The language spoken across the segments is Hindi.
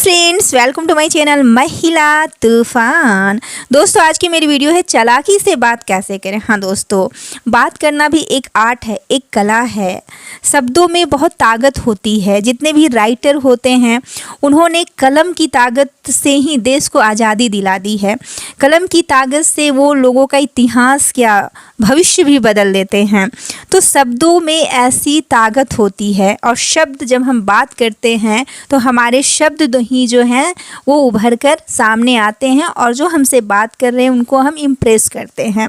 Friends, welcome to my channel Mahila Toofan. दोस्तों, आज की मेरी वीडियो है चालाकी से बात कैसे करें। हाँ दोस्तों, बात करना भी एक आर्ट है, एक कला है। शब्दों में बहुत ताकत होती है। जितने भी राइटर होते हैं उन्होंने कलम की ताकत से ही देश को आज़ादी दिला दी है। कलम की ताकत से वो लोगों का इतिहास क्या भविष्य भी बदल देते हैं। तो शब्दों में ऐसी ताकत होती है और शब्द जब हम बात करते हैं तो हमारे शब्द ही जो हैं वो उभर कर सामने आते हैं और जो हमसे बात कर रहे हैं उनको हम इम्प्रेस करते हैं।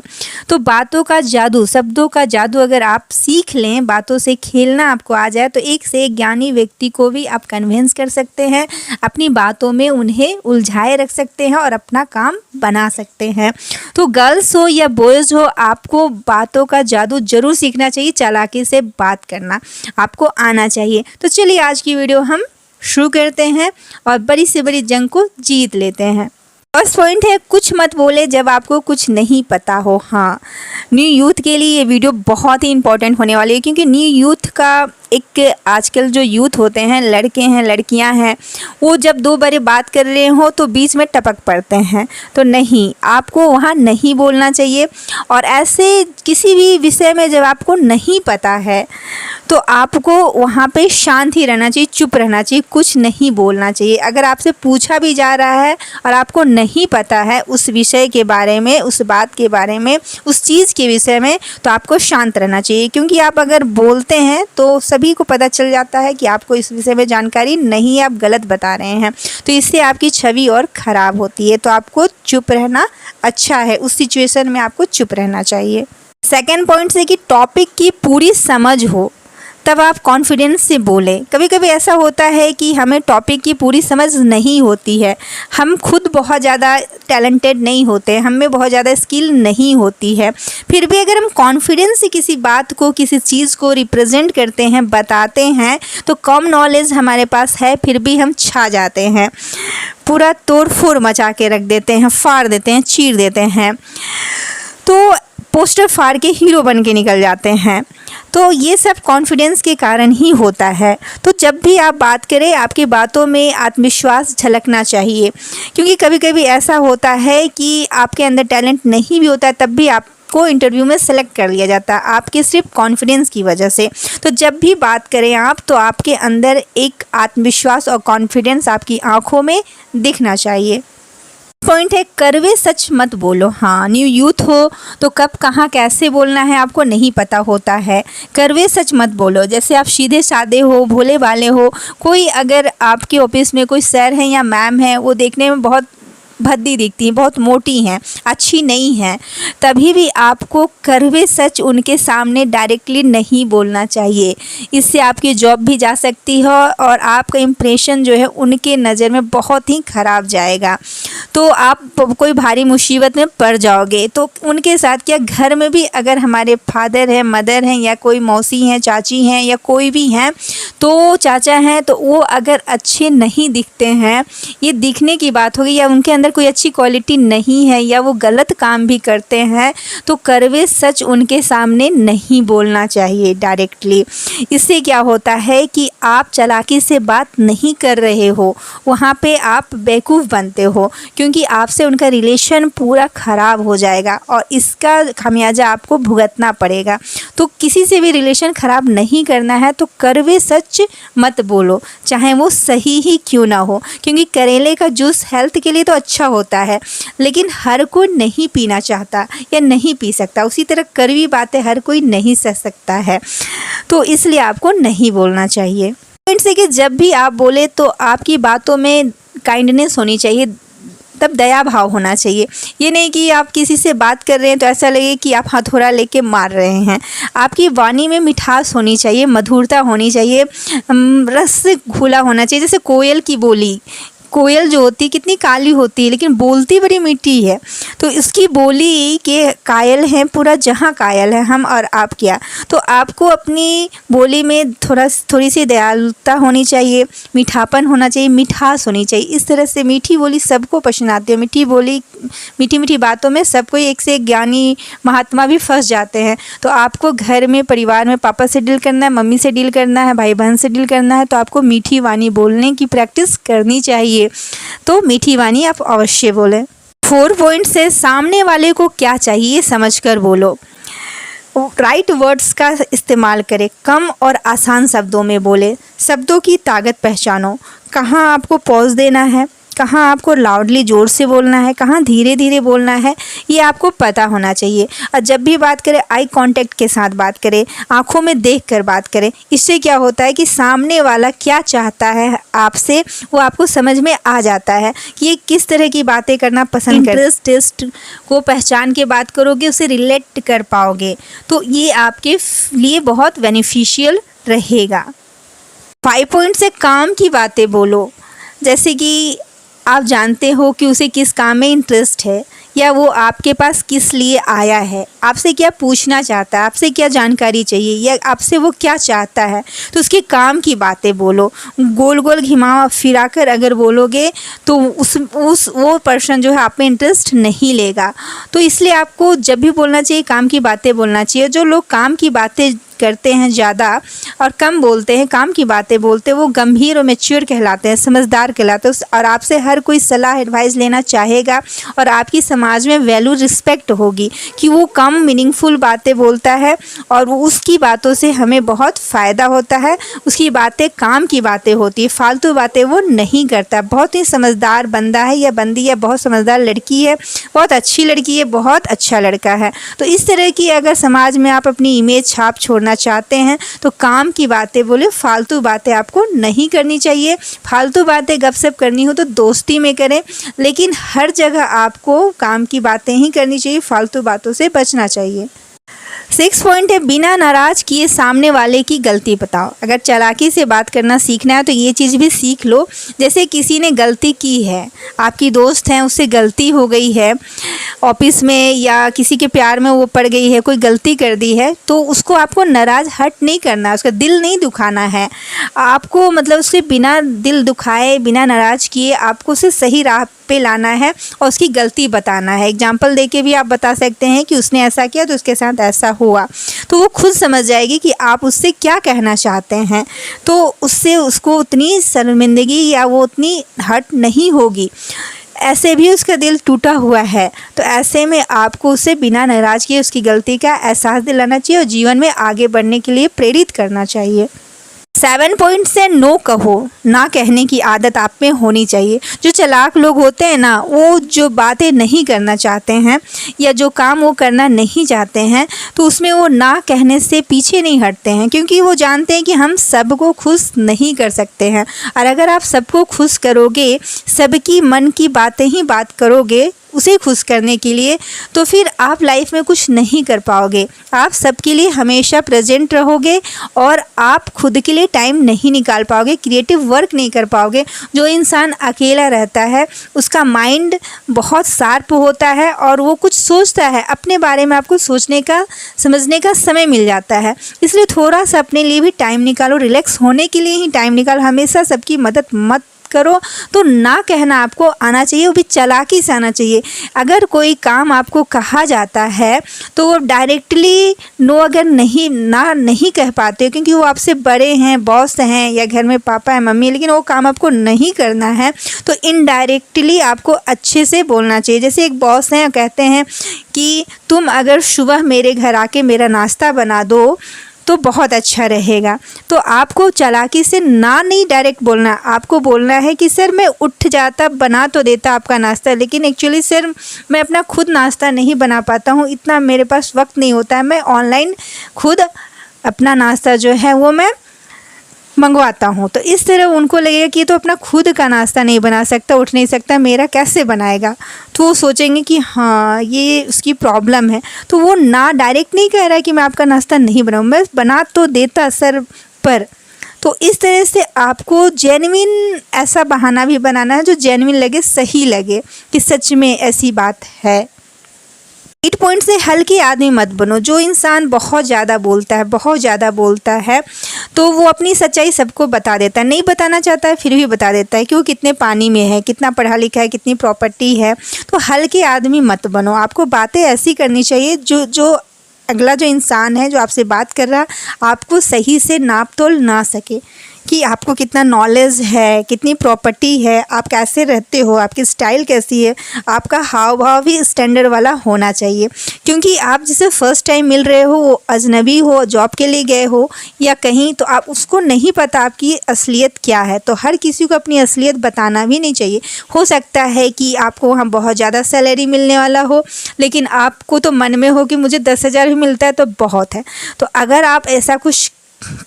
तो बातों का जादू, शब्दों का जादू अगर आप सीख लें, बातों से खेलना आपको आ जाए तो एक से एक ज्ञानी व्यक्ति को भी आप कन्विंस कर सकते हैं, अपनी बातों में उन्हें उलझाए रख सकते हैं और अपना काम बना सकते हैं। तो गर्ल्स हो या बॉयज़ हो, आपको बातों का जादू जरूर सीखना चाहिए। चालाकी से बात करना आपको आना चाहिए। तो चलिए आज की वीडियो हम शुरू करते हैं और बड़ी से बड़ी जंग को जीत लेते हैं। फर्स्ट पॉइंट है, कुछ मत बोले जब आपको कुछ नहीं पता हो। हाँ, न्यू यूथ के लिए ये वीडियो बहुत ही इंपॉर्टेंट होने वाली है, क्योंकि न्यू यूथ का एक आजकल जो यूथ होते हैं, लड़के हैं लड़कियां हैं, वो जब दो बारे बात कर रहे हो तो बीच में टपक पड़ते हैं। तो नहीं, आपको वहाँ नहीं बोलना चाहिए। और ऐसे किसी भी विषय में जब आपको नहीं पता है तो आपको वहाँ पे शांत ही रहना चाहिए, चुप रहना चाहिए, कुछ नहीं बोलना चाहिए। अगर आपसे पूछा भी जा रहा है और आपको नहीं पता है उस विषय के बारे में, उस बात के बारे में, उस चीज़ के विषय में, तो आपको शांत रहना चाहिए। क्योंकि आप अगर बोलते हैं तो सभी को पता चल जाता है कि आपको इस विषय में जानकारी नहीं है, आप गलत बता रहे हैं। तो इससे आपकी छवि और ख़राब होती है। तो आपको चुप रहना अच्छा है, उस सिचुएशन में आपको चुप रहना चाहिए। सेकेंड पॉइंट से कि टॉपिक की पूरी समझ हो तब आप कॉन्फिडेंस से बोलें। कभी कभी ऐसा होता है कि हमें टॉपिक की पूरी समझ नहीं होती है, हम खुद बहुत ज़्यादा टैलेंटेड नहीं होते, हम में बहुत ज़्यादा स्किल नहीं होती है, फिर भी अगर हम कॉन्फिडेंस से किसी बात को, किसी चीज़ को रिप्रेजेंट करते हैं, बताते हैं, तो कम नॉलेज हमारे पास है फिर भी हम छा जाते हैं, पूरा तोड़ फोड़ मचा के रख देते हैं, फाड़ देते हैं, चीर देते हैं, तो पोस्टर फाड़ के हीरो बन के निकल जाते हैं। तो ये सब कॉन्फिडेंस के कारण ही होता है। तो जब भी आप बात करें, आपकी बातों में आत्मविश्वास झलकना चाहिए। क्योंकि कभी कभी ऐसा होता है कि आपके अंदर टैलेंट नहीं भी होता है, तब भी आपको इंटरव्यू में सेलेक्ट कर लिया जाता है आपके सिर्फ कॉन्फिडेंस की वजह से। तो जब भी बात करें आप, तो आपके अंदर एक आत्मविश्वास और कॉन्फिडेंस आपकी आँखों में दिखना चाहिए। पॉइंट है, कड़वे सच मत बोलो। हाँ, न्यू यूथ हो तो कब कहाँ कैसे बोलना है आपको नहीं पता होता है। कड़वे सच मत बोलो। जैसे आप सीधे साधे हो, भोले भाले हो, कोई अगर आपके ऑफिस में कोई सर है या मैम है, वो देखने में बहुत भद्दी दिखती हैं, बहुत मोटी हैं, अच्छी नहीं हैं, तभी भी आपको कड़वे सच उनके सामने डायरेक्टली नहीं बोलना चाहिए। इससे आपकी जॉब भी जा सकती है और आपका इम्प्रेशन जो है उनके नज़र में बहुत ही ख़राब जाएगा। तो आप कोई भारी मुसीबत में पड़ जाओगे। तो उनके साथ क्या, घर में भी अगर हमारे फादर हैं, मदर हैं, या कोई मौसी हैं, चाची हैं, या कोई भी हैं, तो चाचा हैं, तो वो अगर अच्छे नहीं दिखते हैं, ये दिखने की बात होगी, या उनके अंदर कोई अच्छी क्वालिटी नहीं है, या वो गलत काम भी करते हैं, तो कड़वे सच उनके सामने नहीं बोलना चाहिए डायरेक्टली। इससे क्या होता है कि आप चालाकी से बात नहीं कर रहे हो, वहाँ पे आप बेवकूफ़ बनते हो, क्योंकि आपसे उनका रिलेशन पूरा ख़राब हो जाएगा और इसका खामियाजा आपको भुगतना पड़ेगा। तो किसी से भी रिलेशन ख़राब नहीं करना है तो कड़वे सच मत बोलो, चाहे वो सही ही क्यों ना हो। क्योंकि करेले का जूस हेल्थ के लिए तो अच्छा होता है, लेकिन हर कोई नहीं पीना चाहता या नहीं पी सकता। उसी तरह कड़वी बातें हर कोई नहीं सह सकता है, तो इसलिए आपको नहीं बोलना चाहिए। पॉइंट से कि जब भी आप बोले तो आपकी बातों में काइंडनेस होनी चाहिए, तब दया भाव होना चाहिए। ये नहीं कि आप किसी से बात कर रहे हैं तो ऐसा लगे कि आप हथौड़ा लेके मार रहे हैं। आपकी वाणी में मिठास होनी चाहिए, मधुरता होनी चाहिए, रस से घुला होना चाहिए। जैसे कोयल की बोली, कोयल जो होती है कितनी काली होती है लेकिन बोलती बड़ी मीठी है। तो इसकी बोली के कायल हैं पूरा जहां कायल है, हम और आप क्या। तो आपको अपनी बोली में थोड़ी सी दयालुता होनी चाहिए, मीठापन होना चाहिए, मिठास होनी चाहिए। इस तरह से मीठी बोली सबको पसंद आती है। मीठी बोली, मीठी मीठी बातों में सबको एक से एक ज्ञानी महात्मा भी फंस जाते हैं। तो आपको घर में, परिवार में पापा से डील करना है, मम्मी से डील करना है, भाई बहन से डील करना है, तो आपको मीठी वाणी बोलने की प्रैक्टिस करनी चाहिए। चाहिए। तो मीठी वाणी आप अवश्य बोलें। 4 पॉइंट्स है, सामने वाले को क्या चाहिए समझ कर बोलो। राइट वर्ड्स का इस्तेमाल करें, कम और आसान शब्दों में बोले। शब्दों की ताकत पहचानो, कहाँ आपको पॉज देना है, कहाँ आपको लाउडली ज़ोर से बोलना है, कहाँ धीरे धीरे बोलना है, ये आपको पता होना चाहिए। और जब भी बात करें आई कांटेक्ट के साथ बात करें, आंखों में देखकर बात करें। इससे क्या होता है कि सामने वाला क्या चाहता है आपसे वो आपको समझ में आ जाता है कि ये किस तरह की बातें करना पसंद करता है। इंटरेस्ट को पहचान के बात करोगे, उसे रिलेट कर पाओगे, तो ये आपके लिए बहुत बेनिफिशियल रहेगा। 5 पॉइंट से काम की बातें बोलो, जैसे कि आप जानते हो कि उसे किस काम में इंटरेस्ट है, या वो आपके पास किस लिए आया है, आपसे क्या पूछना चाहता है, आपसे क्या जानकारी चाहिए, या आपसे वो क्या चाहता है, तो उसके काम की बातें बोलो। गोल गोल घुमा फिरा कर अगर बोलोगे तो वो पर्सन जो है आप में इंटरेस्ट नहीं लेगा। तो इसलिए आपको जब भी बोलना चाहिए काम की बातें बोलना चाहिए। जो लोग काम की बातें करते हैं ज़्यादा और कम बोलते हैं, काम की बातें बोलते हैं, वो गंभीर और मैच्योर कहलाते हैं, समझदार कहलाते हैं। और आपसे हर कोई सलाह एडवाइस लेना चाहेगा और आपकी समाज में वैल्यू रिस्पेक्ट होगी कि वो कम मीनिंगफुल बातें बोलता है और उसकी बातों से हमें बहुत फ़ायदा होता है। उसकी बातें काम की बातें होती है, फालतू बातें वो नहीं करता। बहुत ही समझदार बंदा है या बंदी है, बहुत समझदार लड़की है, बहुत अच्छी लड़की है, बहुत अच्छा लड़का है। तो इस तरह की अगर समाज में आप अपनी इमेज छाप छोड़ना चाहते हैं तो काम की बातें बोले, फालतू बातें आपको नहीं करनी चाहिए। फालतू बातें गपशप करनी हो तो दोस्ती में करें, लेकिन हर जगह आपको काम की बातें ही करनी चाहिए, फालतू बातों से बचना चाहिए। 6 पॉइंट है, बिना नाराज़ किए सामने वाले की गलती बताओ। अगर चालाकी से बात करना सीखना है तो ये चीज़ भी सीख लो। जैसे किसी ने गलती की है, आपकी दोस्त है, उससे गलती हो गई है ऑफिस में या किसी के प्यार में वो पड़ गई है, कोई गलती कर दी है, तो उसको आपको नाराज़ हट नहीं करना, उसका दिल नहीं दुखाना है। आपको मतलब उसके बिना दिल दुखाए, बिना नाराज़ किए आपको उसे सही राह पे लाना है और उसकी गलती बताना है। एग्जाम्पल देके भी आप बता सकते हैं कि उसने ऐसा किया तो उसके साथ ऐसा हुआ, तो वो खुद समझ जाएगी कि आप उससे क्या कहना चाहते हैं। तो उससे उसको उतनी शर्मिंदगी या वो उतनी हर्ट नहीं होगी। ऐसे भी उसका दिल टूटा हुआ है, तो ऐसे में आपको उसे बिना नाराज़ किए उसकी गलती का एहसास दिलाना चाहिए और जीवन में आगे बढ़ने के लिए प्रेरित करना चाहिए। 7 पॉइंट से नो कहो, ना कहने की आदत आप में होनी चाहिए। जो चालाक लोग होते हैं ना, वो जो बातें नहीं करना चाहते हैं या जो काम वो करना नहीं चाहते हैं, तो उसमें वो ना कहने से पीछे नहीं हटते हैं, क्योंकि वो जानते हैं कि हम सबको खुश नहीं कर सकते हैं। और अगर आप सबको खुश करोगे, सबकी मन की बातें ही बात करोगे उसे खुश करने के लिए, तो फिर आप लाइफ में कुछ नहीं कर पाओगे। आप सबके लिए हमेशा प्रेजेंट रहोगे और आप खुद के लिए टाइम नहीं निकाल पाओगे, क्रिएटिव वर्क नहीं कर पाओगे। जो इंसान अकेला रहता है उसका माइंड बहुत शार्प होता है और वो कुछ सोचता है, अपने बारे में आपको सोचने का, समझने का समय मिल जाता है। इसलिए थोड़ा सा अपने लिए भी टाइम निकालो, रिलैक्स होने के लिए ही टाइम निकालो। हमेशा सबकी मदद मत करो। तो ना कहना आपको आना चाहिए, वो भी चालाकी से आना चाहिए। अगर कोई काम आपको कहा जाता है तो वो डायरेक्टली नो अगर नहीं कह पाते, क्योंकि वो आपसे बड़े हैं, बॉस हैं या घर में पापा है, मम्मी, लेकिन वो काम आपको नहीं करना है, तो इनडायरेक्टली आपको अच्छे से बोलना चाहिए। जैसे एक बॉस हैं, कहते हैं कि तुम अगर सुबह मेरे घर आके मेरा नाश्ता बना दो तो बहुत अच्छा रहेगा। तो आपको चालाकी से ना नहीं डायरेक्ट बोलना, आपको बोलना है कि सर मैं उठ जाता, बना तो देता आपका नाश्ता, लेकिन एक्चुअली सर मैं अपना खुद नाश्ता नहीं बना पाता हूँ, इतना मेरे पास वक्त नहीं होता है, मैं ऑनलाइन खुद अपना नाश्ता जो है वो मैं मंगवाता हूँ। तो इस तरह उनको लगेगा कि ये तो अपना खुद का नाश्ता नहीं बना सकता, उठ नहीं सकता, मेरा कैसे बनाएगा। तो वो सोचेंगे कि हाँ ये उसकी प्रॉब्लम है। तो वो ना डायरेक्ट नहीं कह रहा है कि मैं आपका नाश्ता नहीं बनाऊँ, मैं बना तो देता सर पर। तो इस तरह से आपको जेन्युइन ऐसा बहाना भी बनाना है जो जेन्युइन लगे, सही लगे कि सच में ऐसी बात है। 8 पॉइंट से हल्के आदमी मत बनो। जो इंसान बहुत ज़्यादा बोलता है तो वो अपनी सच्चाई सबको बता देता है, नहीं बताना चाहता है फिर भी बता देता है कि वो कितने पानी में है, कितना पढ़ा लिखा है, कितनी प्रॉपर्टी है। तो हल्के आदमी मत बनो। आपको बातें ऐसी करनी चाहिए जो अगला जो इंसान है जो आपसे बात कर रहा है आपको सही से नाप तोल ना सके। कि आपको कितना नॉलेज है, कितनी प्रॉपर्टी है, आप कैसे रहते हो, आपकी स्टाइल कैसी है, आपका हाव भाव भी स्टैंडर्ड वाला होना चाहिए। क्योंकि आप जिसे फ़र्स्ट टाइम मिल रहे हो, वो अजनबी हो, जॉब के लिए गए हो या कहीं, तो आप उसको नहीं पता आपकी असलियत क्या है। तो हर किसी को अपनी असलियत बताना भी नहीं चाहिए। हो सकता है कि आपको वहाँ बहुत ज़्यादा सैलरी मिलने वाला हो, लेकिन आपको तो मन में हो कि मुझे 10,000 भी मिलता है तो बहुत है। तो अगर आप ऐसा कुछ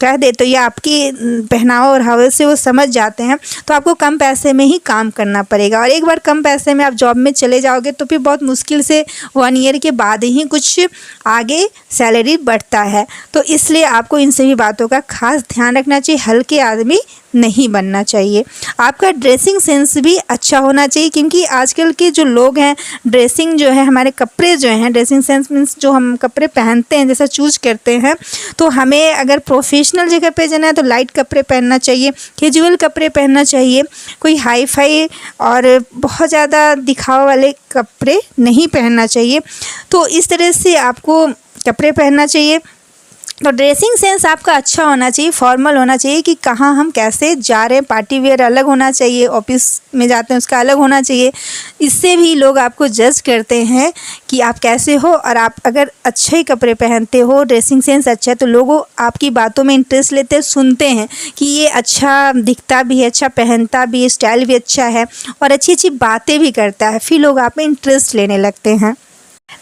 कह दे तो ये आपकी पहनावा और हवस से वो समझ जाते हैं, तो आपको कम पैसे में ही काम करना पड़ेगा। और एक बार कम पैसे में आप जॉब में चले जाओगे तो फिर बहुत मुश्किल से 1 ईयर के बाद ही कुछ आगे सैलरी बढ़ता है। तो इसलिए आपको इन सभी बातों का खास ध्यान रखना चाहिए। हल्के आदमी नहीं बनना चाहिए। आपका ड्रेसिंग सेंस भी अच्छा होना चाहिए, क्योंकि आजकल के जो लोग हैं, ड्रेसिंग जो है, हमारे कपड़े जो हैं, ड्रेसिंग सेंस मीन्स जो हम कपड़े पहनते हैं, जैसा चूज़ करते हैं, तो हमें अगर प्रोफेशनल जगह पे जाना है तो लाइट कपड़े पहनना चाहिए, कैजुअल कपड़े पहनना चाहिए। कोई हाई फाई और बहुत ज़्यादा दिखावा वाले कपड़े नहीं पहनना चाहिए। तो इस तरह से आपको कपड़े पहनना चाहिए। तो ड्रेसिंग सेंस आपका अच्छा होना चाहिए, फॉर्मल होना चाहिए कि कहाँ हम कैसे जा रहे हैं। पार्टी वेयर अलग होना चाहिए, ऑफिस में जाते हैं उसका अलग होना चाहिए। इससे भी लोग आपको जज करते हैं कि आप कैसे हो। और आप अगर अच्छे कपड़े पहनते हो, ड्रेसिंग सेंस अच्छा है, तो लोग आपकी बातों में इंटरेस्ट लेते हैं, सुनते हैं कि ये अच्छा दिखता भी है, अच्छा पहनता भी है, स्टाइल भी अच्छा है और अच्छी अच्छी बातें भी करता है। फिर लोग आप में इंटरेस्ट लेने लगते हैं।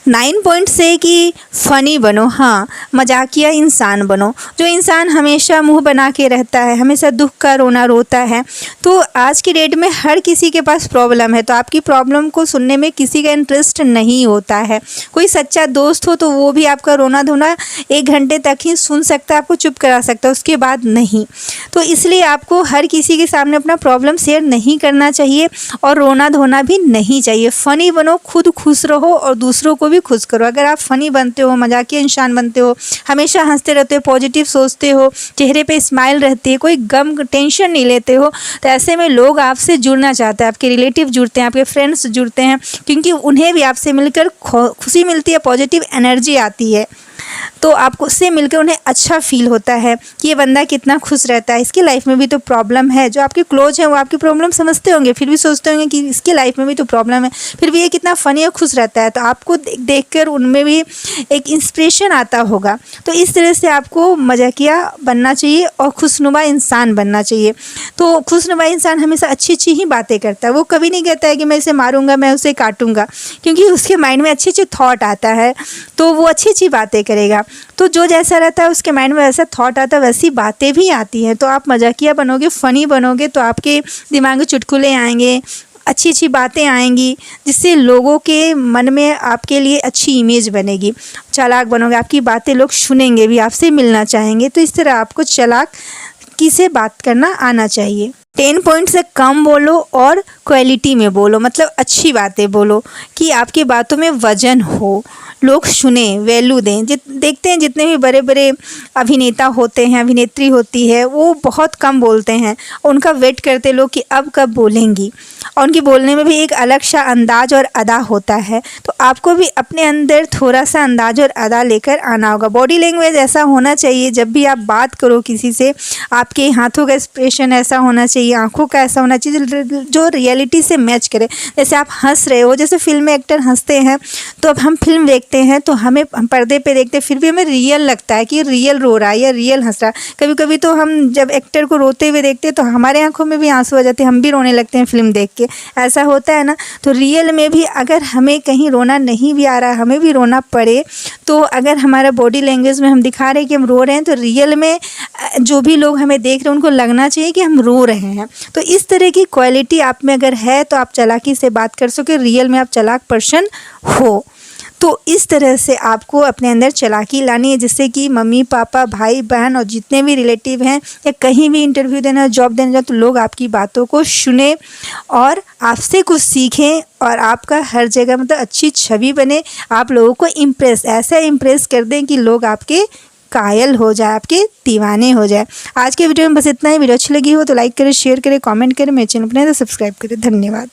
9 पॉइंट से कि फ़नी बनो, हाँ, मजाकिया इंसान बनो। जो इंसान हमेशा मुंह बना के रहता है, हमेशा दुख का रोना रोता है, तो आज की डेट में हर किसी के पास प्रॉब्लम है। तो आपकी प्रॉब्लम को सुनने में किसी का इंटरेस्ट नहीं होता है। कोई सच्चा दोस्त हो तो वो भी आपका रोना धोना 1 घंटे तक ही सुन सकता है, आपको चुप करा सकता है, उसके बाद नहीं। तो इसलिए आपको हर किसी के सामने अपना प्रॉब्लम शेयर नहीं करना चाहिए और रोना धोना भी नहीं चाहिए। फ़नी बनो, खुद खुश रहो और दूसरों को भी खुश करो। अगर आप फ़नी बनते हो, मजाकिया इंसान बनते हो, हमेशा हंसते रहते हो, पॉजिटिव सोचते हो, चेहरे पे स्माइल रहती है, कोई गम टेंशन नहीं लेते हो, तो ऐसे में लोग आपसे जुड़ना चाहते हैं, आपके रिलेटिव जुड़ते हैं, आपके फ्रेंड्स जुड़ते हैं, क्योंकि उन्हें भी आपसे मिलकर खुशी मिलती है, पॉजिटिव एनर्जी आती है। तो आपको उससे मिलकर उन्हें अच्छा फील होता है कि ये बंदा कितना खुश रहता है, इसकी लाइफ में भी तो प्रॉब्लम है। जो आपके क्लोज हैं वो आपकी प्रॉब्लम समझते होंगे, फिर भी सोचते होंगे कि इसकी लाइफ में भी तो प्रॉब्लम है, फिर भी ये कितना फ़नी और खुश रहता है। तो आपको देखकर उनमें भी एक इंस्पिरेशन आता होगा। तो इस तरह से आपको मजाकिया बनना चाहिए और खुशनुमा इंसान बनना चाहिए। तो खुशनुमा इंसान हमेशा अच्छी अच्छी ही बातें करता है। वो कभी नहीं कहता है कि मैं इसे मारूंगा, मैं उसे काटूंगा, क्योंकि उसके माइंड में अच्छे अच्छे थॉट आता है, तो वो अच्छी अच्छी बातें करेगा। तो जो जैसा रहता है उसके माइंड में वैसा थॉट आता है, वैसी बातें भी आती हैं। तो आप मजाकिया बनोगे, फ़नी बनोगे, तो आपके दिमाग में चुटकुले आएंगे, अच्छी अच्छी बातें आएंगी, जिससे लोगों के मन में आपके लिए अच्छी इमेज बनेगी। चालाक बनोगे, आपकी बातें लोग सुनेंगे भी, आपसे मिलना चाहेंगे। तो इस तरह आपको चालाकी से बात करना आना चाहिए। 10 पॉइंट से कम बोलो और क्वालिटी में बोलो, मतलब अच्छी बातें बोलो कि आपकी बातों में वजन हो, लोग सुने, वैल्यू दें। देखते हैं जितने भी बड़े बड़े अभिनेता होते हैं, अभिनेत्री होती है, वो बहुत कम बोलते हैं, उनका वेट करते लोग कि अब कब बोलेंगी, और उनकी बोलने में भी एक अलग सा अंदाज और अदा होता है। तो आपको भी अपने अंदर थोड़ा सा अंदाज और अदा लेकर आना होगा। बॉडी लैंग्वेज ऐसा होना चाहिए, जब भी आप बात करो किसी से, आपके हाथों का एक्सप्रेशन ऐसा होना चाहिए, आंखों का ऐसा होना चाहिए जो रियलिटी से मैच करे। जैसे आप हंस रहे हो, जैसे फिल्म में एक्टर हंसते हैं, तो अब हम फिल्म देखते हैं तो हम पर्दे पे देखते हैं, फिर भी हमें रियल लगता है कि रियल रो रहा है या रियल हंस रहा है। कभी कभी तो हम जब एक्टर को रोते हुए देखते हैं तो हमारे आंखों में भी आंसू आ जाते हैं, हम भी रोने लगते हैं फिल्म देख के, ऐसा होता है ना। तो रियल में भी अगर हमें कहीं रोना नहीं भी आ रहा है, हमें भी रोना पड़े, तो अगर हमारा बॉडी लैंग्वेज में हम दिखा रहे हैं कि हम रो रहे हैं, तो रियल में जो भी लोग हमें देख रहे हैं उनको लगना चाहिए कि हम रो रहे हैं। तो इस तरह की क्वालिटी आप में अगर है तो आप चालाकी से बात कर सके, रियल में आप चालाक पर्सन हो। तो इस तरह से आपको अपने अंदर चालाकी लानी है, जिससे कि मम्मी पापा, भाई बहन और जितने भी रिलेटिव हैं, या कहीं भी इंटरव्यू देना, जॉब देना जाए, तो लोग आपकी बातों को सुने और आपसे कुछ सीखें और आपका हर जगह मतलब अच्छी छवि बने। आप लोगों को ऐसा इम्प्रेस कर दें कि लोग आपके कायल हो जाए, आपके दीवाने हो जाए। आज के वीडियो में बस इतना ही। वीडियो अच्छी लगी हो तो लाइक करें, शेयर करें, कमेंट करें, मेरे चैनल पर सब्सक्राइब करें। धन्यवाद।